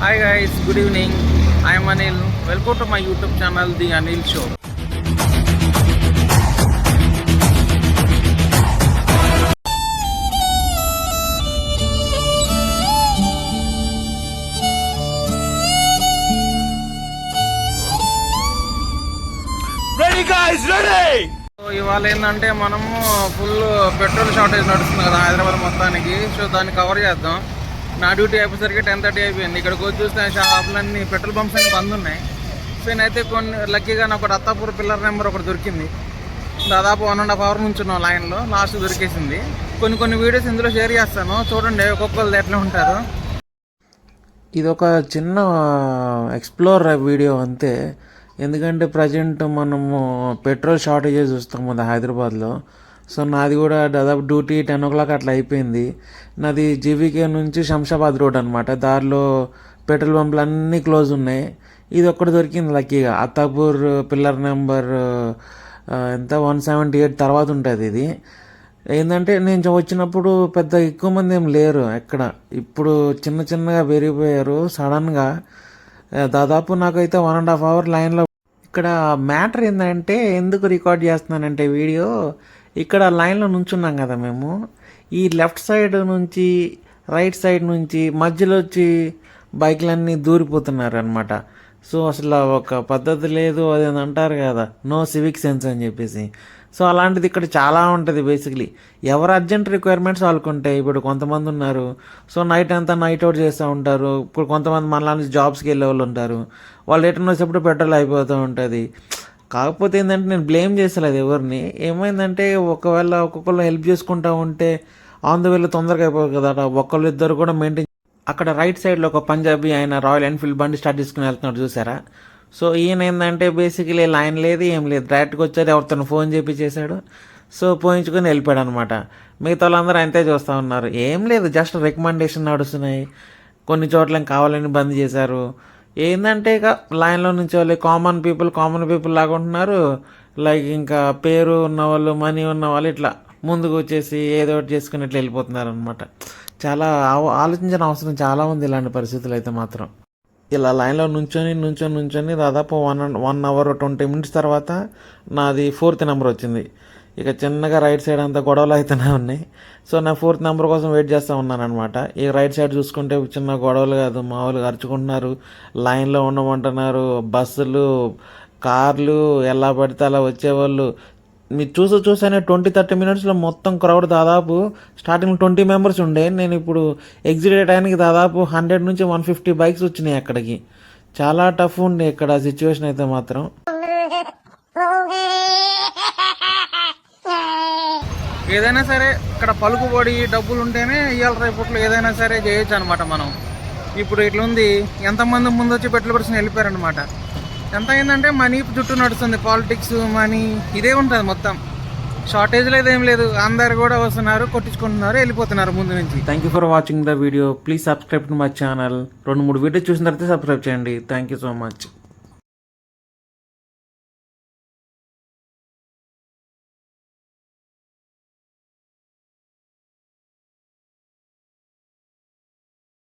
Hi guys, good evening. I am Anil. Welcome to my YouTube channel, The Anil Show. Ready guys, ready! ఇవాళ ఏంటంటే మనము full petrol shortage నడుస్తుంది కదా హైదరాబాద్ మొత్తానికి. So దాన్ని cover చేద్దాం. నా డ్యూటీ అయిపోయేసరికి 10:30 అయిపోయింది. ఇక్కడికి వచ్చి చూస్తే షాపులన్నీ పెట్రోల్ పంప్స్ అన్ని బంద్ ఉన్నాయి. సో నేనైతే కొన్ని లక్కీగా నాకు ఒకటి అత్తాపూర్ పిల్లర్ నెంబర్ ఒకటి దొరికింది. దాదాపు 1.5 hours నుంచి ఉన్నాం లైన్లో, లాస్ట్ దొరికేసింది. కొన్ని వీడియోస్ ఇందులో షేర్ చేస్తాను, చూడండి ఒక్కొక్కరు ఎట్లా ఉంటారు. ఇది ఒక చిన్న ఎక్స్ప్లోర్ వీడియో అంతే. ఎందుకంటే ప్రజెంట్ మనము పెట్రోల్ షార్టేజెస్ చూస్తాం కదా హైదరాబాద్లో. సో నాది కూడా దాదాపు డ్యూటీ 10 o'clock అట్లా అయిపోయింది. నాది జీవీకే నుంచి శంషాబాద్ రోడ్ అనమాట. దారిలో పెట్రోల్ పంపులు అన్నీ క్లోజ్ ఉన్నాయి. ఇది ఒక్కటి దొరికింది లక్కీగా. అత్తాపూర్ పిల్లర్ నెంబర్ ఎంత 178 తర్వాత ఉంటుంది. ఇది ఏంటంటే నేను వచ్చినప్పుడు పెద్ద ఎక్కువ మంది ఏం లేరు ఎక్కడ. ఇప్పుడు చిన్నగా పెరిగిపోయారు సడన్గా. దాదాపు నాకైతే 1.5 hour లైన్లో. ఇక్కడ మ్యాటర్ ఏంటంటే ఎందుకు రికార్డ్ చేస్తున్నానంటే వీడియో, ఇక్కడ లైన్లో నుంచున్నాం కదా మేము. ఈ లెఫ్ట్ సైడ్ నుంచి రైట్ సైడ్ నుంచి మధ్యలో వచ్చి బైక్లన్నీ దూరిపోతున్నారు అనమాట. సో అసలు ఒక పద్ధతి లేదు, అది అంటారు కదా నో సివిక్ సెన్స్ అని చెప్పేసి. సో అలాంటిది ఇక్కడ చాలా ఉంటుంది. బేసిక్లీ ఎవరు అర్జెంట్ రిక్వైర్మెంట్స్ వాళ్ళకు ఉంటాయి. ఇప్పుడు కొంతమంది ఉన్నారు, సో నైట్ అంతా నైట్ అవుట్ చేస్తూ ఉంటారు. ఇప్పుడు కొంతమంది మనలా నుంచి జాబ్స్కి వెళ్ళే వాళ్ళు ఉంటారు. వాళ్ళు రిటర్న్ వచ్చేప్పుడు పెట్రోల్ అయిపోతూ ఉంటుంది. కాకపోతే ఏంటంటే నేను బ్లేమ్ చేసలేదు ఎవరిని. ఏమైందంటే ఒకవేళ ఒక్కొక్కరు హెల్ప్ చేసుకుంటూ ఉంటే ఆన్ ద వేలో తొందరగా అయిపోదు కదా. ఒక్కళ్ళు ఇద్దరు కూడా మెయింటైన్. అక్కడ రైట్ సైడ్లో ఒక పంజాబీ ఆయన రాయల్ ఎన్ఫీల్డ్ బండి స్టార్ట్ చేసుకుని వెళ్తున్నాడు చూసారా. సో ఈయన ఏంటంటే బేసిక్లీ లైన్ లేదు ఏం లేదు, డైరెక్ట్గా వచ్చాడు, ఎవరితో ఫోన్ చేశాడు. సో పోయించుకొని వెళ్ళిపోయాడు అనమాట. మిగతా వాళ్ళందరూ అంతే చూస్తూ ఉన్నారు. ఏం లేదు, జస్ట్ రికమెండేషన్ నడుస్తున్నాయి. కొన్ని చోట్ల కావాలని బంద్ చేశారు. ఏంటంటే ఇక లైన్లో నుంచి వాళ్ళు కామన్ పీపుల్ లాగా ఉంటున్నారు. లైక్ ఇంకా పేరు ఉన్నవాళ్ళు, మనీ ఉన్నవాళ్ళు ఇట్లా ముందుకు వచ్చేసి ఏదో ఒకటి చేసుకుని ఇట్లా వెళ్ళిపోతున్నారు అనమాట. చాలా ఆలోచించిన అవసరం చాలా ఉంది ఇలాంటి పరిస్థితులు అయితే మాత్రం. ఇలా లైన్లో నుంచొని దాదాపు 1 hour 20 minutes తర్వాత నాది 4th నెంబర్ వచ్చింది. ఇక చిన్నగా రైట్ సైడ్ అంతా గొడవలు అయితేనే ఉన్నాయి. సో నా 4th నెంబర్ కోసం వెయిట్ చేస్తూ ఉన్నాను అనమాట. ఈ రైట్ సైడ్ చూసుకుంటే చిన్న గొడవలు కాదు, మామూలుగా అరుచుకుంటున్నారు, లైన్లో ఉండమంటున్నారు. బస్సులు, కార్లు ఎలా పడితే అలా వచ్చేవాళ్ళు. మీరు చూసానే 20-30 minutesలో మొత్తం క్రౌడ్ దాదాపు స్టార్టింగ్ 20 members ఉండే. నేను ఇప్పుడు ఎగ్జిట్ అయ్యడానికి దాదాపు 100 నుంచి 150 bikes వచ్చినాయి అక్కడికి. చాలా టఫ్ ఉండే ఇక్కడ సిచ్యువేషన్ అయితే మాత్రం. ఏదైనా సరే ఇక్కడ పలుకుబడి డబ్బులు ఉంటేనే ఇవాళ రేపట్లో ఏదైనా సరే చేయొచ్చు అనమాట మనం. ఇప్పుడు ఇట్లుంది, ఎంతమంది ముందు వచ్చి పెట్రోల్ పర్సన్ వెళ్ళిపోయారనమాట. ఎంత అయిందంటే మనీ చుట్టూ నడుస్తుంది, పాలిటిక్స్, మనీ ఇదే ఉంటుంది మొత్తం. షార్టేజ్ లేదు ఏం లేదు, అందరు కూడా వస్తున్నారు, కొట్టించుకుంటున్నారు, వెళ్ళిపోతున్నారు ముందు నుంచి. Thank you for watching the video. Please subscribe to my channel. 2-3 videos చూసిన తర్వాత సబ్స్క్రైబ్ చేయండి. Thank you so much.